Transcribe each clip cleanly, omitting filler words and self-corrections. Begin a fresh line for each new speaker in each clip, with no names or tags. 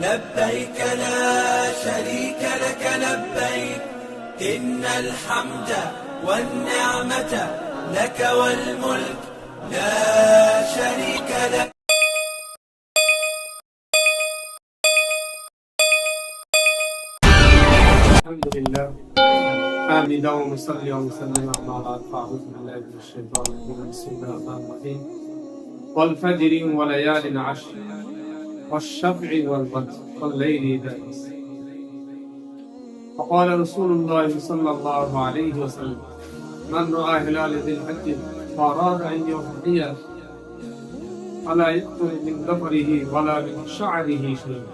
لبيك لا شريك لك لبيك إن الحمد والنعمة لك والملك لا شريك لك.
الحمد لله حامدا ومصليا ومسلما على بعد فاعوذ بالله من الشيطان الرجيم بسم الله الرحمن الرحيم والفجر وليال عشر والشفع والوتر والليل إذا يسر وقال رسول الله صلى الله عليه وسلم من رأى هلال ذي الحج فأراد أن يضحي فلا يقتل من ظفره ولا من شعره شيئا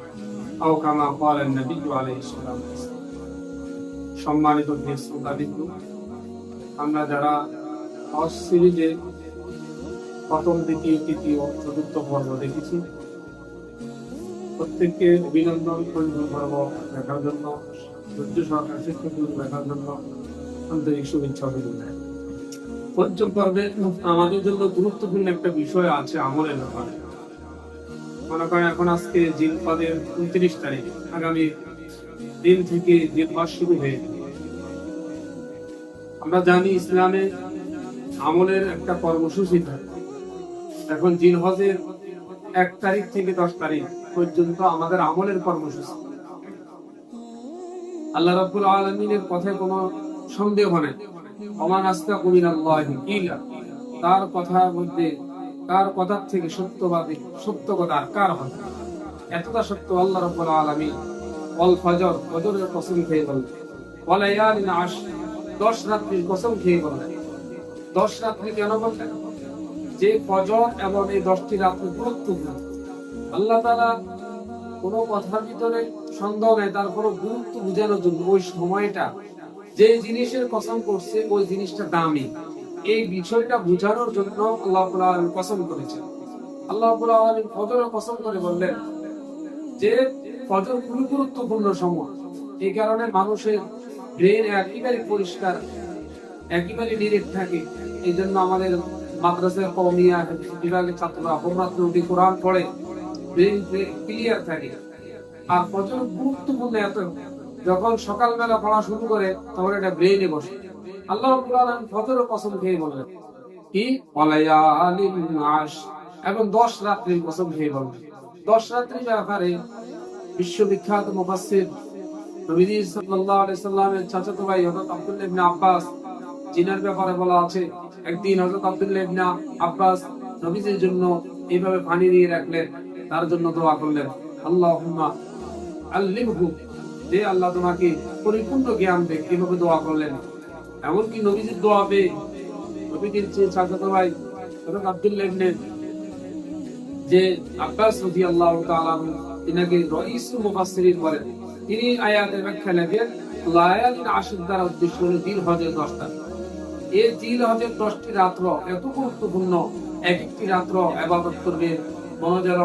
أو كما قال النبي عليه الصلاة والسلام. সম্মানিত শ্রোতাবৃন্দ, আমরা যারা হজ সিরিজে প্রথম, দ্বিতীয়, তৃতীয়, চতুর্থ পর্ব দেখেছি, প্রত্যেককে অভিনন্দন পর্ব দেখার জন্য, ধৈর্য সহকারে শিক্ষাগুলো দেখার জন্য আন্তরিক শুভেচ্ছা অভিনন্দন। পঞ্চম পর্বে আমাদের জন্য গুরুত্বপূর্ণ একটা বিষয় আছে আমলের ব্যাপারে। মনে করেন এখন আজকে জিলকদের 29 তারিখ, আগামী দিন থেকে জিলহজ শুরু হয়ে যাবে। আমরা জানি ইসলামে আমলের একটা কর্মসূচি থাকে। এখন জিলহজের 1 তারিখ থেকে 10 তারিখ পর্যন্ত আমাদের আমলের কর্মসূচি। আল্লাহ রাব্বুল আলামিনের কথায় কোনো সন্দেহ নেই। ওমান আস্তাকু মিনাল্লাহি কিলা, তার কথার মধ্যে, তার কথার থেকে সত্যবাদী, সত্য কথা আর কার হবে? এতটা সত্য আল্লাহ রাব্বুল আলামিন ওয়াল ফজর, ফজরের কসম খেয়ে বলেন, ওয়া লায়ালিন আশর, 10 রাত্রির কসম খেয়ে বলেন। 10 রাত্রি কেন বললেন? যে ফজর এবং এই 10টি রাত্রি গুরুত্বপূর্ণ। আল্লাহ তাআলা কোনো কথার ভিতরে সন্দেহ নেই, তার কোনো গুরুত্ব বোঝানোর জন্য ওই সময়টা যে জিনিসের কসম করছে ওই জিনিসটা দামি, এই বিষয়টা বোঝানোর জন্য আল্লাহ রাব্বুল আলামিন কসম করেছেন। আল্লাহ রাব্বুল আলামিন ফজরের কসম করে বললেন যে ফজর খুবই গুরুত্বপূর্ণ সময়। এই কারণে মানুষের ব্রেন একেবারে পরিষ্কার, একেবারে ডিরেক্ট থাকে। এই জন্য আমাদের মাদ্রাসায় কওমিয়া বিভাগের ছাত্ররা অহরাত্র উঠে কোরআন পড়ে, ব্রেন ক্লিয়ার থাকে। আর ফজর গুরুত্বপূর্ণ এত, যখন সকালবেলা পড়া শুরু করে তখন এটা ব্রেনে বসে। আল্লাহ রাব্বুল আলামিন ফজরের কসম খেয়ে বললেন কি, ওয়ালায়ালিন আশর, এবং 10 রাত্রির কসম খেয়ে বললেন। 10 রাত্রির ব্যাপারে বিশ্ববিখ্যাত মুফাসসির নবী সাল্লাল্লাহু আলাইহি সাল্লামের চাচাতো ভাই হযরত আব্দুল্লাহ ইবনে আব্বাস, জিনার ব্যাপারে বলা আছে, একদিন হযরত আব্দুল্লাহ ইবনে আব্বাস নবীজির জন্য এইভাবে পানি নিয়ে রাখলেন, তার জন্য দোয়া করলেন, আল্লাহুম্মা আল্লিমহু, যে আল্লাহ তোমাকে পরিপূর্ণ জ্ঞান দেখ, এইভাবে দোয়া করলেন। এমনকি নবীজির দোয়া পেয়ে নবীজির যে চাচাতো ভাই হযরত আব্দুল্লাহ ইবনে যে আব্বাস রাদিয়াল্লাহু তাআলা তিনাকে রাইসুল মুফাসসিরিন বলেন। তিনি আয়াতের ব্যাখ্যা লেখেন, লায়ালিন আশর দ্বারা উদ্দেশ্য হলো জিলহজের 10 তারিখ। এই জিলহজের 10টি রাত্র এত গুরুত্বপূর্ণ, এক একটি রাত্র ইবাদত করবে, মনে যেন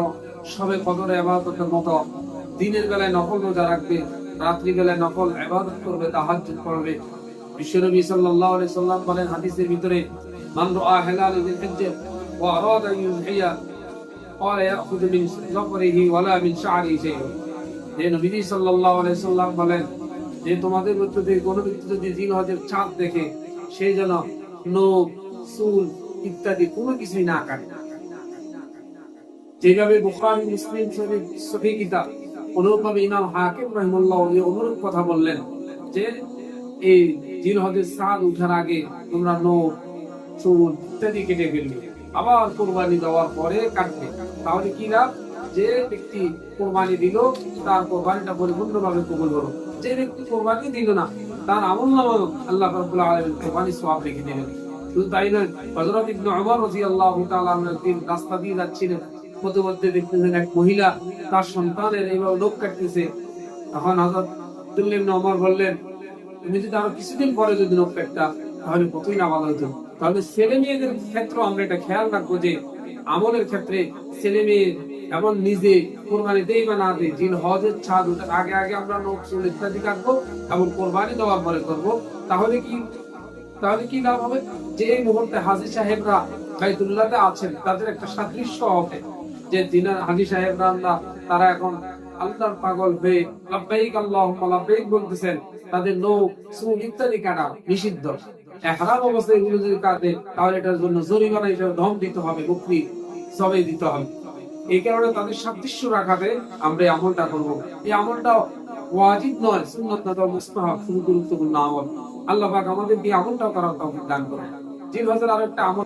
সবে কদরে ইবাদতের মতো। দিনের বেলায় নফল রোজা রাখবে, রাত্রি বেলায় নফল ইবাদত করবে, তাহাজ্জুদ পড়বে। বিশ্বনবী সাল্লাল্লাহু আলাইহি সাল্লাম বলেন হাদিসের ভিতরে, মান রাআ হিলাল যিল হিজ্জা ওয়া আরাদা আন ইউহিয়া قال يأخذ من ظفره ولا من شعره شيء। যে নবী সাল্লাল্লাহু আলাইহি সাল্লাম বলেন যে তোমাদের মধ্যে থেকে কোনো ব্যক্তি যদি জিলহজের চাঁদ দেখে, সে যেন নখ, চুল ইত্যাদি কোনো কিছুই না কাটে। যেভাবে বুখারী, মুসলিম সহিহ কিতাব, অনুরূপভাবে ইমাম হাকিম রাহিমাহুল্লাহ এই অনুরূপ কথা বললেন যে এই জিলহজের চাঁদ ওঠার আগে তোমরা নখ, চুল ইত্যাদি কেটে ফেলবে, আবার কোরবানি দেওয়ার পরে কাটবে। তাহলে কি লাভ? যে ব্যক্তি কোরবানি দিল তার কোরবানিটা পরিপূর্ণভাবে কবুল হলো। যে ব্যক্তি কোরবানি দিল না, তার আমলনামায় আল্লাহ রাব্বুল আলামিন কোরবানির সওয়াব লিখে দেবেন। শুধু তাই নয়, হযরত ইবনে ওমর রাদিয়াল্লাহু তাআলা একদিন রাস্তা দিয়ে যাচ্ছিলেন, মধ্যে দেখতেছেন এক মহিলা তার সন্তানের এইভাবে নখ কাটতেছে। তখন হযরত আব্দুল্লাহ ইবনে ওমর বললেন, তুমি যদি আরো কিছুদিন পরে যদি নখ কাটতা তাহলে কতই না ভালো হতো। তাহলে ছেলে মেয়েদের ক্ষেত্রে আমরা এটা খেয়াল রাখবো যে আমলের ক্ষেত্রে ছেলে মেয়ে এবং নিজে কোরবানি দেই বা না দেই, জিলহজের চাঁদ ওঠার আগে আগে আমরা নখ চুল ইত্যাদি কাটবো এবং কোরবানি দেওয়ার পরে করবো। তাহলে কি লাভ হবে? যে এই মুহূর্তে হাজী সাহেবরা বাইতুল্লাহতে আছেন, তাদের একটা সাদৃশ্য হবে যে হাজী সাহেবরা তারা এখন আল্লাহর পাগল হয়ে লাব্বাইক আল্লাহুম্মা লাব্বাইক বলতেছেন, তাদের নখ, চুল ইত্যাদি কাটা নিষিদ্ধ। ইহরাম অবস্থায় এগুলো যদি কাটে তাহলে এটার জন্য জরিমানা হিসেবে দম দিতে হবে, বকরি জবাই দিতে হবে। এই কারণে তাদের সাদৃশ্য রাখাতে আমরা এই আমলটা করব। এই আমলটা ওয়াজিব নয়, সুন্নাত না, তবে মুস্তাহাব, খুবই গুরুত্বপূর্ণ আমল। আল্লাহ পাক আমাদেরকে এই আমলটা করার তৌফিক দান করুন। জি ভাইজান, আরেকটা আমল